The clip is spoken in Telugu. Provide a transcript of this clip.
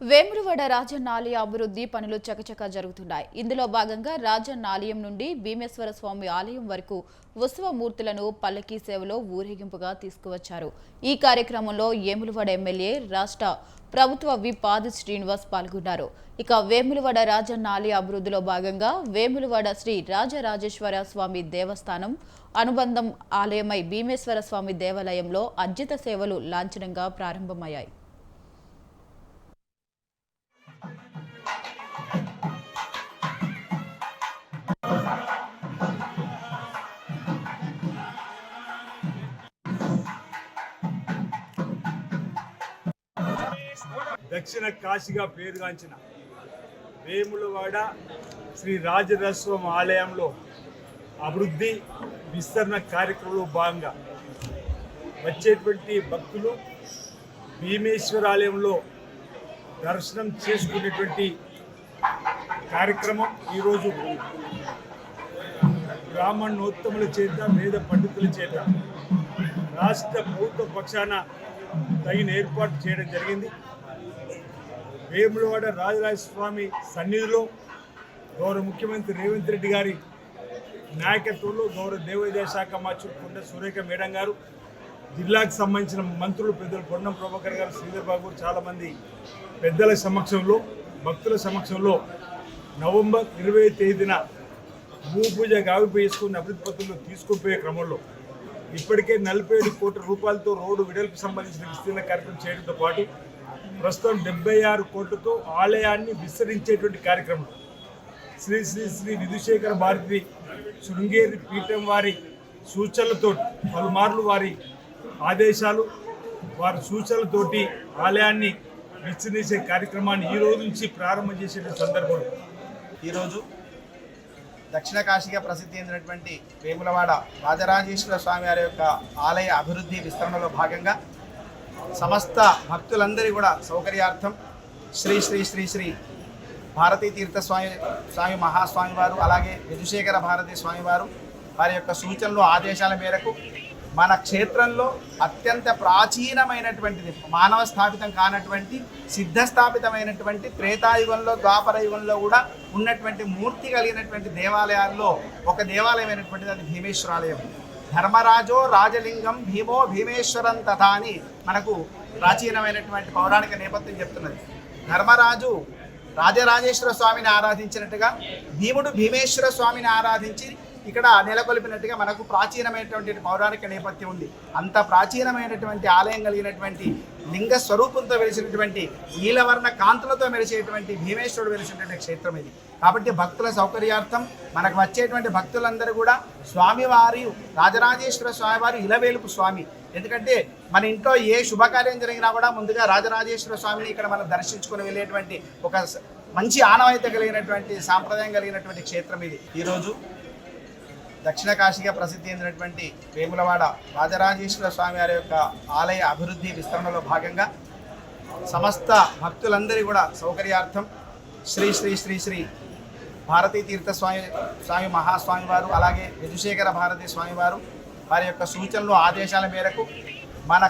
వేములవాడ రాజన్న ఆలయ అభివృద్ధి పనులు చకచకా జరుగుతున్నాయి. ఇందులో భాగంగా రాజన్న ఆలయం నుండి భీమేశ్వర స్వామి ఆలయం వరకు ఉత్సవమూర్తులను పల్లకీ సేవలో ఊరేగింపుగా తీసుకువచ్చారు. ఈ కార్యక్రమంలో వేములవాడ ఎమ్మెల్యే రాష్ట్ర ప్రభుత్వ విప్ ఆది శ్రీనివాస్ పాల్గొన్నారు. ఇక వేములవాడ రాజన్న ఆలయ అభివృద్ధిలో భాగంగా వేములవాడ శ్రీ రాజరాజేశ్వర స్వామి దేవస్థానం అనుబంధం ఆలయమై భీమేశ్వర స్వామి దేవాలయంలో అర్జిత సేవలు లాంఛనంగా ప్రారంభమయ్యాయి. దక్షిణ కాశీగా పేరుగాంచిన వేములవాడ శ్రీ రాజరాజేశ్వర ఆలయంలో అభివృద్ధి విస్తరణ కార్యక్రమంలో భాగంగా వచ్చేటువంటి భక్తులు భీమేశ్వర ఆలయంలో దర్శనం చేసుకునేటువంటి కార్యక్రమం ఈరోజు బ్రాహ్మణోత్తముల చేత వేద పండితుల చేత రాష్ట్ర ప్రభుత్వ పక్షాన తగిన ఏర్పాటు చేయడం జరిగింది. వేములవాడ రాజరాజేశ్వర స్వామి సన్నిధిలో గౌరవ ముఖ్యమంత్రి రేవంత్ రెడ్డి గారి నాయకత్వంలో గౌరవ దేవాదాయ శాఖ మంత్రి కొండ సురేఖ మేడం గారు, జిల్లాకు సంబంధించిన మంత్రులు పెద్దలు పొన్నం ప్రభాకర్ గారు, శ్రీధర్ బాబు, చాలామంది పెద్దల సమక్షంలో భక్తుల సమక్షంలో నవంబర్ 20వ తేదీన భూపూజ గావింపు చేసుకుని అభివృద్ధి పత్రులు తీసుకుపోయే క్రమంలో ఇప్పటికే 47 కోట్ల రూపాయలతో రోడ్డు వెడల్పు సంబంధించిన విస్తీర్ణ కార్యక్రమం చేయడంతో పాటు ప్రస్తుతం 76 కోట్లతో ఆలయాన్ని విస్తరించేటువంటి కార్యక్రమం శ్రీ శ్రీ శ్రీ విధుశేఖర భారతి శృంగేరి పీఠం వారి సూచనలతో పలుమార్లు వారి ఆదేశాలు వారి సూచనలతోటి ఆలయాన్ని విస్తరించే కార్యక్రమాన్ని ఈ రోజు నుంచి ప్రారంభం చేసే సందర్భంలో ఈరోజు దక్షిణ కాశీగా ప్రసిద్ధి చెందినటువంటి వేములవాడ రాజరాజేశ్వర స్వామి వారి యొక్క ఆలయ అభివృద్ధి విస్తరణలో భాగంగా సమస్త భక్తులందరి కూడా సౌకర్యార్థం శ్రీ శ్రీ శ్రీ శ్రీ భారతీ తీర్థ స్వామి మహాస్వామి వారు, అలాగే యదుశేఖర భారతీ స్వామివారు వారి యొక్క సూచనలు ఆదేశాల మేరకు మన క్షేత్రంలో అత్యంత ప్రాచీనమైనటువంటిది, మానవ స్థాపితం కానటువంటి సిద్ధస్థాపితమైనటువంటి త్రేతాయుగంలో ద్వాపర యుగంలో కూడా ఉన్నటువంటి మూర్తి కలిగినటువంటి దేవాలయాల్లో ఒక దేవాలయమైనటువంటిది అది భీమేశ్వరాలయం. ధర్మరాజో రాజలింగం భీమో భీమేశ్వరం తథా అని మనకు ప్రాచీనమైనటువంటి పౌరాణిక నేపథ్యం చెప్తున్నది. ధర్మరాజు రాజరాజేశ్వర స్వామిని ఆరాధించినట్టుగా భీముడు భీమేశ్వర స్వామిని ఆరాధించి ఇక్కడ నెలకొల్పినట్టుగా మనకు ప్రాచీనమైనటువంటి పౌరాణిక నేపథ్యం ఉంది. అంత ప్రాచీనమైనటువంటి ఆలయం కలిగినటువంటి లింగ స్వరూపంతో వెలిసినటువంటి నీలవర్ణ కాంతులతో మెరిసేటువంటి భీమేశ్వరుడు వెలిసినటువంటి క్షేత్రం ఇది. కాబట్టి భక్తుల సౌకర్యార్థం మనకు వచ్చేటువంటి భక్తులందరూ కూడా స్వామివారి రాజరాజేశ్వర స్వామివారి ఇలవేలుపు స్వామి. ఎందుకంటే మన ఇంట్లో ఏ శుభకార్యం జరిగినా కూడా ముందుగా రాజరాజేశ్వర స్వామిని ఇక్కడ మనం దర్శించుకొని వెళ్ళేటువంటి ఒక మంచి ఆనవాయితీ కలిగినటువంటి సాంప్రదాయం కలిగినటువంటి క్షేత్రం ఇది. ఈరోజు దక్షిణ కాశీగా ప్రసిద్ధి చెందినటువంటి వేములవాడ రాజరాజేశ్వర స్వామి వారి యొక్క ఆలయ అభివృద్ధి విస్తరణలో భాగంగా సమస్త భక్తులందరి కూడా సౌకర్యార్థం శ్రీ శ్రీ శ్రీ శ్రీ భారతీ తీర్థ స్వామి మహాస్వామి వారు, అలాగే యదుశేఖర భారతీ స్వామివారు వారి యొక్క సూచనలు ఆదేశాల మేరకు మన